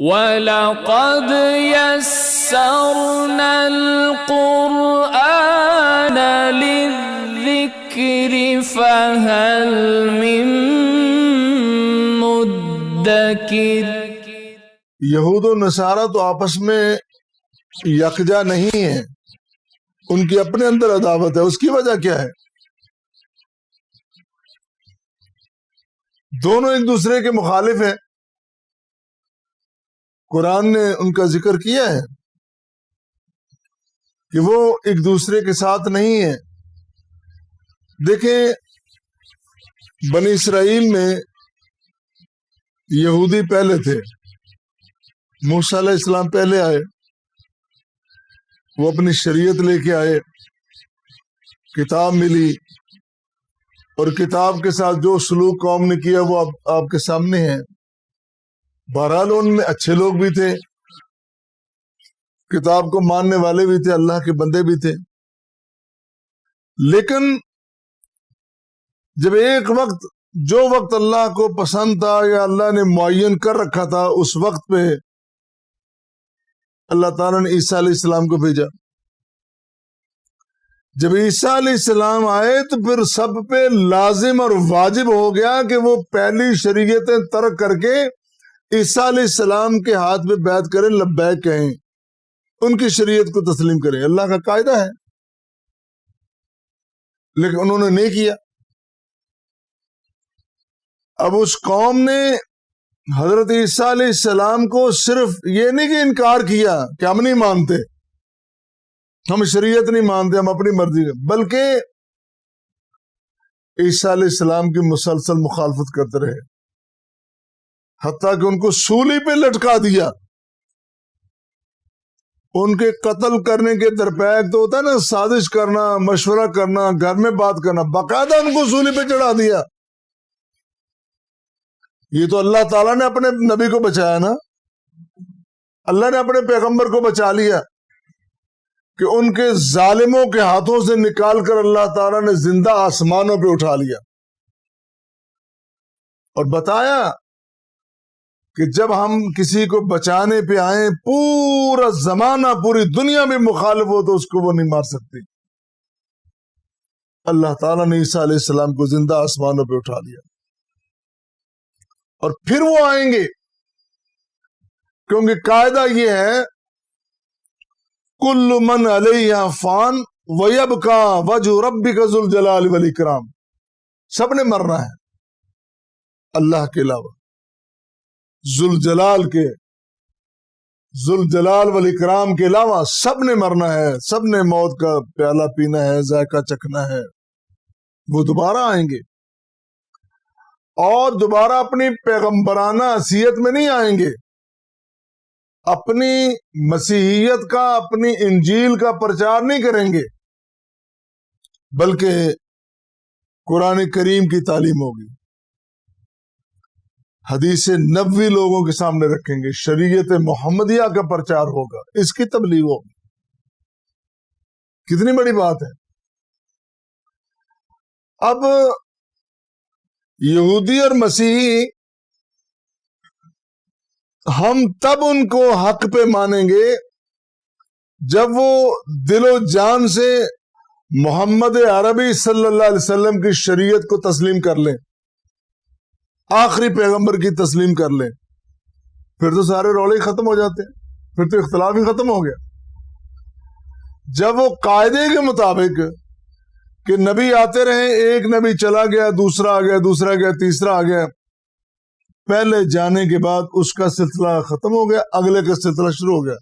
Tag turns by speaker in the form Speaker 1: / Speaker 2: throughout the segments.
Speaker 1: وَلَقَدْ يَسَّرْنَا الْقُرْآنَ لِلذِّكْرِ فَهَلْ مِن مُدَّكِرٍ۔
Speaker 2: یہود و نصارہ تو آپس میں یکجا نہیں ہیں، ان کی اپنے اندر عداوت ہے۔ اس کی وجہ کیا ہے؟ دونوں ایک دوسرے کے مخالف ہیں۔ قرآن نے ان کا ذکر کیا ہے کہ وہ ایک دوسرے کے ساتھ نہیں ہیں۔ دیکھیں، بنی اسرائیل میں یہودی پہلے تھے، موسیٰ علیہ السلام پہلے آئے، وہ اپنی شریعت لے کے آئے، کتاب ملی، اور کتاب کے ساتھ جو سلوک قوم نے کیا وہ آپ کے سامنے ہے۔ بہرحال ان میں اچھے لوگ بھی تھے، کتاب کو ماننے والے بھی تھے، اللہ کے بندے بھی تھے، لیکن جب ایک وقت جو وقت اللہ کو پسند تھا یا اللہ نے معین کر رکھا تھا، اس وقت پہ اللہ تعالیٰ نے عیسیٰ علیہ السلام کو بھیجا۔ جب عیسیٰ علیہ السلام آئے تو پھر سب پہ لازم اور واجب ہو گیا کہ وہ پہلی شریعتیں ترک کر کے عیسیٰ علیہ السلام کے ہاتھ پہ بیعت کریں، لبیک کہیں، ان کی شریعت کو تسلیم کریں۔ اللہ کا قاعدہ ہے، لیکن انہوں نے نہیں کیا۔ اب اس قوم نے حضرت عیسیٰ علیہ السلام کو صرف یہ نہیں کہ انکار کیا کہ ہم نہیں مانتے، ہم شریعت نہیں مانتے، ہم اپنی مرضی کے، بلکہ عیسیٰ علیہ السلام کی مسلسل مخالفت کرتے رہے، حتیٰ کہ ان کو سولی پہ لٹکا دیا۔ ان کے قتل کرنے کے درپیک تو ہوتا ہے نا، سازش کرنا، مشورہ کرنا، گھر میں بات کرنا، باقاعدہ ان کو سولی پہ چڑھا دیا۔ یہ تو اللہ تعالیٰ نے اپنے نبی کو بچایا نا، اللہ نے اپنے پیغمبر کو بچا لیا کہ ان کے ظالموں کے ہاتھوں سے نکال کر اللہ تعالیٰ نے زندہ آسمانوں پہ اٹھا لیا، اور بتایا کہ جب ہم کسی کو بچانے پہ آئیں، پورا زمانہ، پوری دنیا میں مخالف ہو تو اس کو وہ نہیں مار سکتی۔ اللہ تعالیٰ نے عیسیٰ علیہ السلام کو زندہ آسمانوں پہ اٹھا لیا، اور پھر وہ آئیں گے، کیونکہ قاعدہ یہ ہے کل من علیہ فان ویبقی وجہ ربک ذو الجلال والاکرام۔ سب نے مرنا ہے اللہ کے علاوہ، ذوالجلال والاکرام کے علاوہ سب نے مرنا ہے، سب نے موت کا پیالہ پینا ہے، ذائقہ چکھنا ہے۔ وہ دوبارہ آئیں گے، اور دوبارہ اپنی پیغمبرانہ حیثیت میں نہیں آئیں گے، اپنی مسیحیت کا، اپنی انجیل کا پرچار نہیں کریں گے، بلکہ قرآن کریم کی تعلیم ہوگی، حدیث نبوی لوگوں کے سامنے رکھیں گے، شریعت محمدیہ کا پرچار ہوگا، اس کی تبلیغ ہوگی۔ کتنی بڑی بات ہے۔ اب یہودی اور مسیحی ہم تب ان کو حق پہ مانیں گے جب وہ دل و جان سے محمد عربی صلی اللہ علیہ وسلم کی شریعت کو تسلیم کر لیں، آخری پیغمبر کی تسلیم کر لیں، پھر تو سارے رولے ہی ختم ہو جاتے ہیں، پھر تو اختلاف ہی ختم ہو گیا۔ جب وہ قاعدے کے مطابق کہ نبی آتے رہے، ایک نبی چلا گیا، دوسرا آ گیا، دوسرا گیا، تیسرا آ گیا، پہلے جانے کے بعد اس کا سلسلہ ختم ہو گیا، اگلے کا سلسلہ شروع ہو گیا۔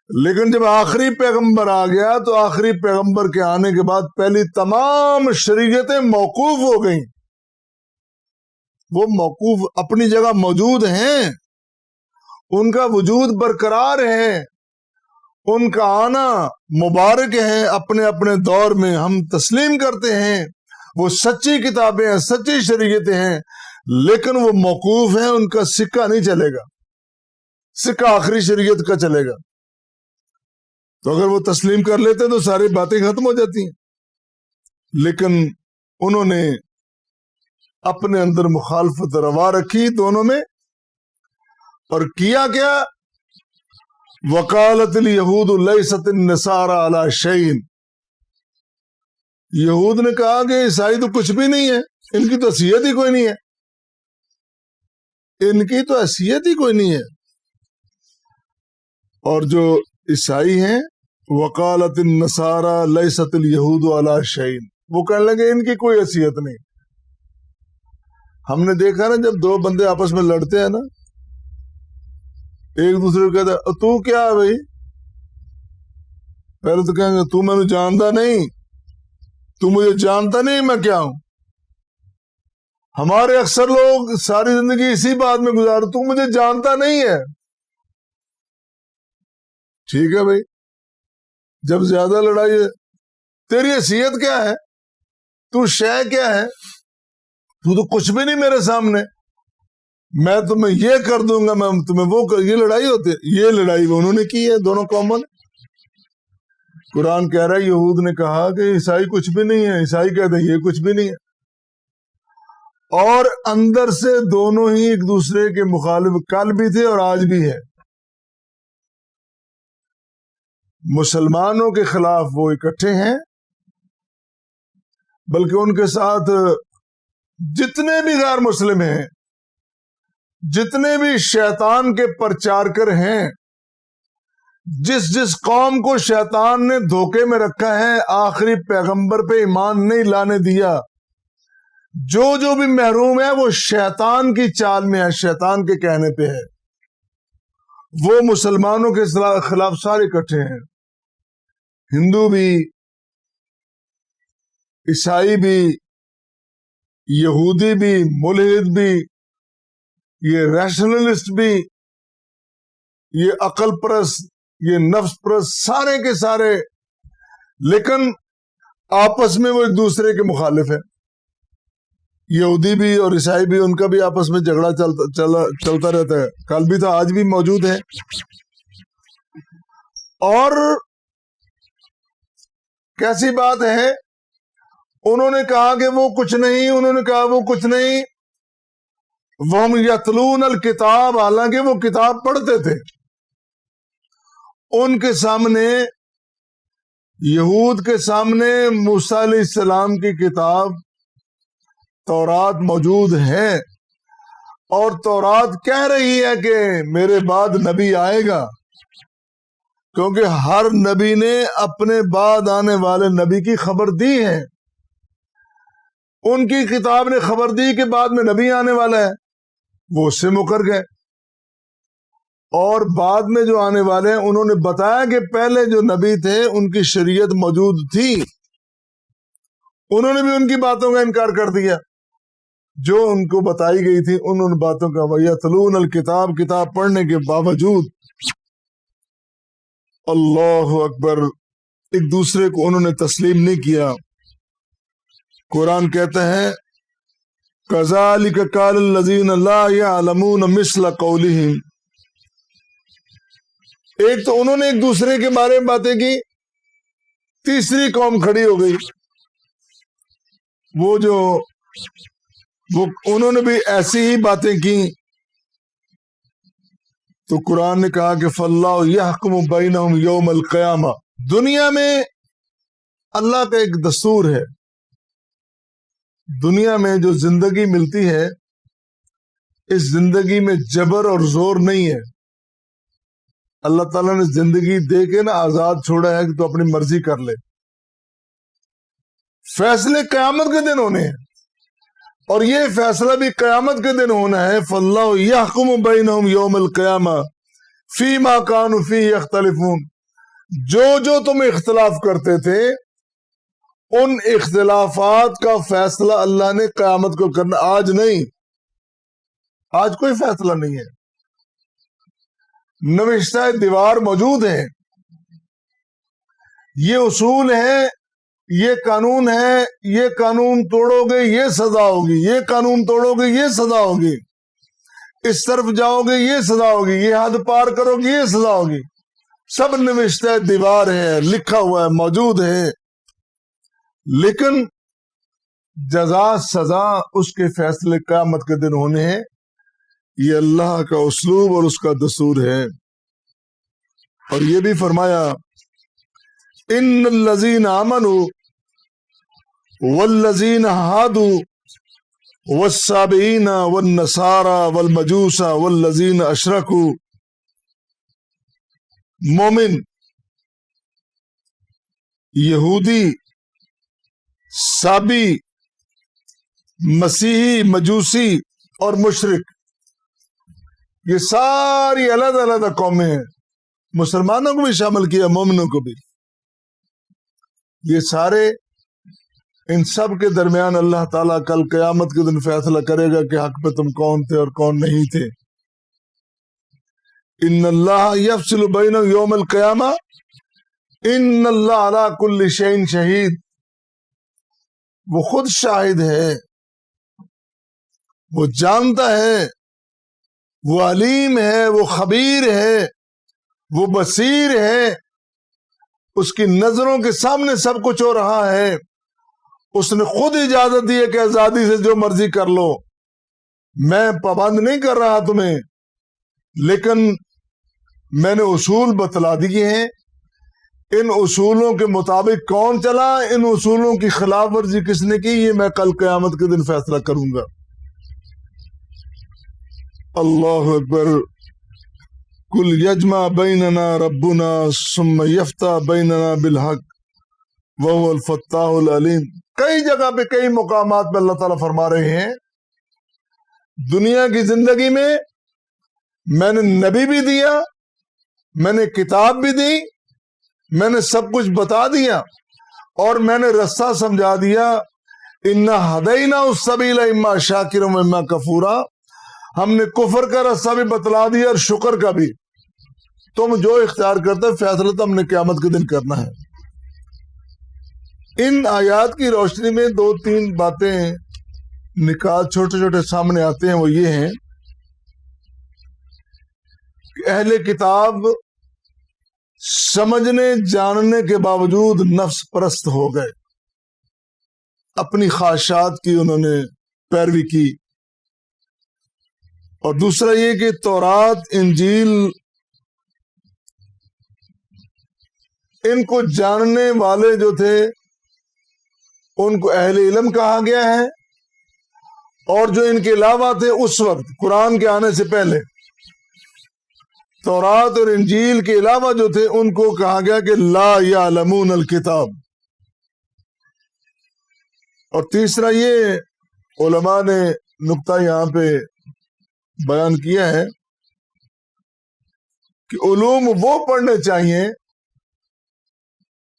Speaker 2: لیکن جب آخری پیغمبر آ گیا تو آخری پیغمبر کے آنے کے بعد پہلی تمام شریعتیں موقوف ہو گئیں۔ وہ موقوف اپنی جگہ موجود ہیں، ان کا وجود برقرار ہے، ان کا آنا مبارک ہے، اپنے اپنے دور میں ہم تسلیم کرتے ہیں، وہ سچی کتابیں ہیں، سچی شریعتیں ہیں، لیکن وہ موقوف ہیں، ان کا سکہ نہیں چلے گا، سکہ آخری شریعت کا چلے گا۔ تو اگر وہ تسلیم کر لیتے تو ساری باتیں ختم ہو جاتی ہیں، لیکن انہوں نے اپنے اندر مخالفت روا رکھی دونوں میں، اور کیا کیا؟ وقالت الیہود لیست النصارى علی شیء، یہود نے کہا کہ عیسائی تو کچھ بھی نہیں ہے، ان کی تو حیثیت ہی کوئی نہیں ہے، ان کی تو حیثیت ہی کوئی نہیں ہے۔ اور جو عیسائی ہیں وقالت النصارى لیست الیہود علی شیء، وہ کہنے لگے ان کی کوئی حیثیت نہیں۔ ہم نے دیکھا نا جب دو بندے آپس میں لڑتے ہیں نا، ایک دوسرے کو کہتا ہے تو کیا ہے بھائی، پہلے تو کہیں گے تو میں نے جانتا نہیں، تو مجھے جانتا نہیں میں کیا ہوں۔ ہمارے اکثر لوگ ساری زندگی اسی بات میں گزار، تو مجھے جانتا نہیں ہے۔ ٹھیک ہے بھائی، جب زیادہ لڑائی ہے تیری حیثیت کیا ہے، تو شے کیا ہے، تو کچھ بھی نہیں میرے سامنے، میں تمہیں یہ کر دوں گا، میں تمہیں وہ کر، یہ لڑائی ہوتی ہے، یہ لڑائی انہوں نے کی ہے دونوں قوموں نے۔ قرآن کہہ رہا ہے یہود نے کہا کہ عیسائی کچھ بھی نہیں ہے، عیسائی کہتے ہیں یہ کچھ بھی نہیں ہے، اور اندر سے دونوں ہی ایک دوسرے کے مخالف کل بھی تھے اور آج بھی ہے۔ مسلمانوں کے خلاف وہ اکٹھے ہیں، بلکہ ان کے ساتھ جتنے بھی غیر مسلم ہیں، جتنے بھی شیطان کے پرچارکر ہیں، جس جس قوم کو شیطان نے دھوکے میں رکھا ہے، آخری پیغمبر پہ ایمان نہیں لانے دیا، جو جو بھی محروم ہے وہ شیطان کی چال میں ہے، شیطان کے کہنے پہ ہے، وہ مسلمانوں کے خلاف سارے اکٹھے ہیں، ہندو بھی، عیسائی بھی، یہودی بھی، ملحد بھی، یہ ریشنلسٹ بھی، یہ عقل پرست، یہ نفس پرست، سارے کے سارے، لیکن آپس میں وہ ایک دوسرے کے مخالف ہیں۔ یہودی بھی اور عیسائی بھی، ان کا بھی آپس میں جھگڑا چلتا رہتا ہے، کل بھی تھا، آج بھی موجود ہے۔ اور کیسی بات ہے، انہوں نے کہا کہ وہ کچھ نہیں، انہوں نے کہا وہ کچھ نہیں، وَهُمْ يَتْلُونَ الْكِتَابَ، حالانکہ وہ کتاب پڑھتے تھے۔ ان کے سامنے، یہود کے سامنے موسیٰ علیہ السلام کی کتاب تورات موجود ہے، اور تورات کہہ رہی ہے کہ میرے بعد نبی آئے گا، کیونکہ ہر نبی نے اپنے بعد آنے والے نبی کی خبر دی ہے۔ ان کی کتاب نے خبر دی کہ بعد میں نبی آنے والا ہے، وہ اس سے مکر گئے، اور بعد میں جو آنے والے ہیں انہوں نے بتایا کہ پہلے جو نبی تھے ان کی شریعت موجود تھی، انہوں نے بھی ان کی باتوں کا انکار کر دیا جو ان کو بتائی گئی تھی، ان باتوں کا۔ وَيَتْلُونَ الْكِتَابَ، کتاب پڑھنے کے باوجود، اللہ اکبر، ایک دوسرے کو انہوں نے تسلیم نہیں کیا۔ قرآن کہتا ہے كَذَلِكَ قَالَ الَّذِينَ لَا يَعْلَمُونَ مِثْلَ قَوْلِهِمْ، ایک تو انہوں نے ایک دوسرے کے بارے میں باتیں کی، تیسری قوم کھڑی ہو گئی، وہ انہوں نے بھی ایسی ہی باتیں کی، تو قرآن نے کہا کہ فَاللَّهُ يَحْكُمُ بَيْنَهُمْ يَوْمَ الْقِيَامَةِ، دنیا میں اللہ کا ایک دستور ہے، دنیا میں جو زندگی ملتی ہے، اس زندگی میں جبر اور زور نہیں ہے۔ اللہ تعالیٰ نے زندگی دے کے نا آزاد چھوڑا ہے کہ تو اپنی مرضی کر لے، فیصلے قیامت کے دن ہونے ہیں، اور یہ فیصلہ بھی قیامت کے دن ہونا ہے۔ فَاللَّهُ يَحْكُمُ بَيْنَهُمْ يَوْمَ الْقِيَامَةِ فِيمَا كَانُوا فِيهِ يَخْتَلِفُونَ، جو تم اختلاف کرتے تھے، ان اختلافات کا فیصلہ اللہ نے قیامت کو کرنا، آج نہیں، آج کوئی فیصلہ نہیں ہے، نوشتہ دیوار موجود ہے، یہ اصول ہے، یہ قانون ہے، یہ قانون توڑو گے یہ سزا ہوگی، یہ قانون توڑو گے یہ سزا ہوگی، اس طرف جاؤ گے یہ سزا ہوگی، یہ حد پار کرو گے یہ سزا ہوگی، سب نوشتہ دیوار ہے، لکھا ہوا ہے، موجود ہے، لیکن جزا سزا اس کے فیصلے قیامت کے دن ہونے ہیں۔ یہ اللہ کا اسلوب اور اس کا دستور ہے. اور یہ بھی فرمایا ان الذین آمنوا والذین ہادوا والصابئین والنصارى والمجوس والذین اشرکوا. مومن، یہودی، صابی، مسیحی، مجوسی اور مشرک، یہ ساری علیحدہ علیحدہ قومیں ہیں. مسلمانوں کو بھی شامل کیا، مومنوں کو بھی. یہ سارے، ان سب کے درمیان اللہ تعالیٰ کل قیامت کے دن فیصلہ کرے گا کہ حق پہ تم کون تھے اور کون نہیں تھے. ان اللہ یفصل بینہم یوم القیامہ ان اللہ علی کل شیء شہید. وہ خود شاہد ہے، وہ جانتا ہے، وہ علیم ہے، وہ خبیر ہے، وہ بصیر ہے. اس کی نظروں کے سامنے سب کچھ ہو رہا ہے. اس نے خود اجازت دی ہے کہ آزادی سے جو مرضی کر لو، میں پابند نہیں کر رہا تمہیں، لیکن میں نے اصول بتلا دیے ہیں. ان اصولوں کے مطابق کون چلا، ان اصولوں کی خلاف ورزی کس نے کی، یہ میں کل قیامت کے دن فیصلہ کروں گا. اللہ اکبر. کل یجمع بیننا ربنا ثم یفتح بیننا بالحق وهو الفتاح العلیم. کئی جگہ پہ، کئی مقامات پہ اللہ تعالیٰ فرما رہے ہیں دنیا کی زندگی میں میں نے نبی بھی دیا، میں نے کتاب بھی دی، میں نے سب کچھ بتا دیا، اور میں نے رستہ سمجھا دیا. انا ہدینا السبیل اما شاکرا و اما کفورا. ہم نے کفر کا راستہ بھی بتلا دیا اور شکر کا بھی. تم جو اختیار کرتے، فیصلہ تو ہم نے قیامت کے دن کرنا ہے. ان آیات کی روشنی میں دو تین باتیں نکات چھوٹے چھوٹے سامنے آتے ہیں. وہ یہ ہیں کہ اہل کتاب سمجھنے جاننے کے باوجود نفس پرست ہو گئے، اپنی خواہشات کی انہوں نے پیروی کی. اور دوسرا یہ کہ تورات، انجیل، ان کو جاننے والے جو تھے ان کو اہل علم کہا گیا ہے، اور جو ان کے علاوہ تھے اس وقت قرآن کے آنے سے پہلے، تورات اور انجیل کے علاوہ جو تھے ان کو کہا گیا کہ لا یعلمون الکتاب. اور تیسرا یہ علماء نے نقطہ یہاں پہ بیان کیا ہے کہ علوم وہ پڑھنے چاہیے،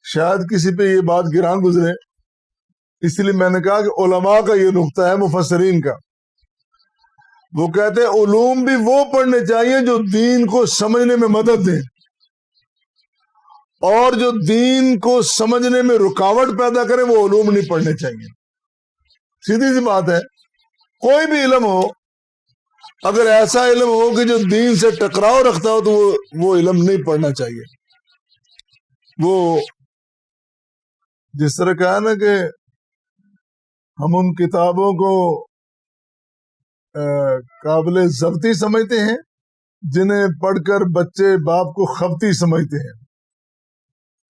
Speaker 2: شاید کسی پہ یہ بات گراں گزرے، اس لیے میں نے کہا کہ علماء کا یہ نقطہ ہے، مفسرین کا. وہ کہتے ہیں علوم بھی وہ پڑھنے چاہیے جو دین کو سمجھنے میں مدد دیں، اور جو دین کو سمجھنے میں رکاوٹ پیدا کرے وہ علوم نہیں پڑھنے چاہیے. سیدھی سی بات ہے. کوئی بھی علم ہو، اگر ایسا علم ہو کہ جو دین سے ٹکراؤ رکھتا ہو تو وہ علم نہیں پڑھنا چاہیے. وہ جس طرح کہا نا کہ ہم ان کتابوں کو قابل ضبطی سمجھتے ہیں جنہیں پڑھ کر بچے باپ کو خبتی سمجھتے ہیں.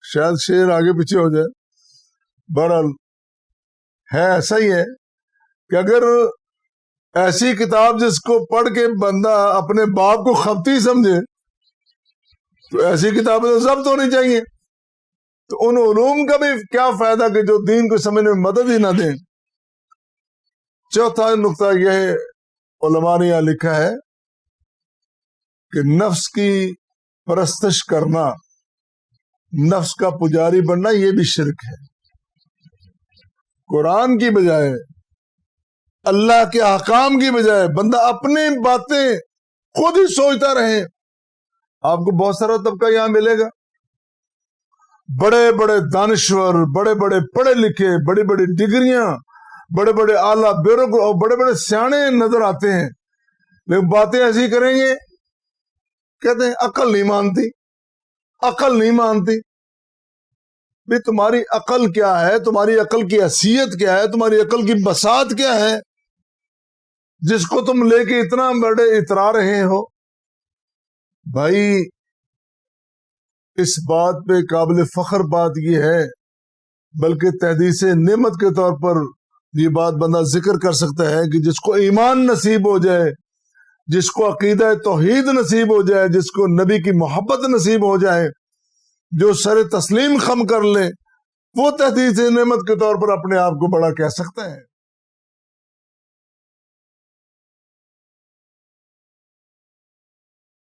Speaker 2: شاید شعر آگے پیچھے ہو جائے. بہرحال ہے ایسا ہی ہے کہ اگر ایسی کتاب جس کو پڑھ کے بندہ اپنے باپ کو خبتی سمجھے تو ایسی کتابیں تو ضبط ہونی چاہیے. تو ان علوم کا بھی کیا فائدہ کہ جو دین کو سمجھنے میں مدد ہی نہ دیں. چوتھا نقطہ یہ ہے، علماء نے یہاں لکھا ہے کہ نفس کی پرستش کرنا، نفس کا پجاری بننا، یہ بھی شرک ہے. قرآن کی بجائے، اللہ کے احکام کی بجائے بندہ اپنی باتیں خود ہی سوچتا رہے. آپ کو بہت سارا طبقہ یہاں ملے گا، بڑے بڑے دانشور، بڑے بڑے پڑھے لکھے، بڑی بڑی ڈگریاں، بڑے بڑے اعلیٰ بیوروکریٹ، بڑے بڑے سیانے نظر آتے ہیں، لیکن باتیں ایسی کریں گے، کہتے ہیں عقل نہیں مانتی، عقل نہیں مانتی. بھی تمہاری عقل کیا ہے؟ تمہاری عقل کی حیثیت کیا ہے؟ تمہاری عقل کی بساط کیا ہے؟ جس کو تم لے کے اتنا بڑے اترا رہے ہو؟ بھائی اس بات پہ قابل فخر بات یہ ہے، بلکہ تحدیث نعمت کے طور پر یہ بات بندہ ذکر کر سکتا ہے کہ جس کو ایمان نصیب ہو جائے، جس کو عقیدہ توحید نصیب ہو جائے، جس کو نبی کی محبت نصیب ہو جائے، جو سر تسلیم خم کر لے، وہ تحدیث نعمت کے طور پر اپنے آپ کو بڑا کہہ سکتا ہے۔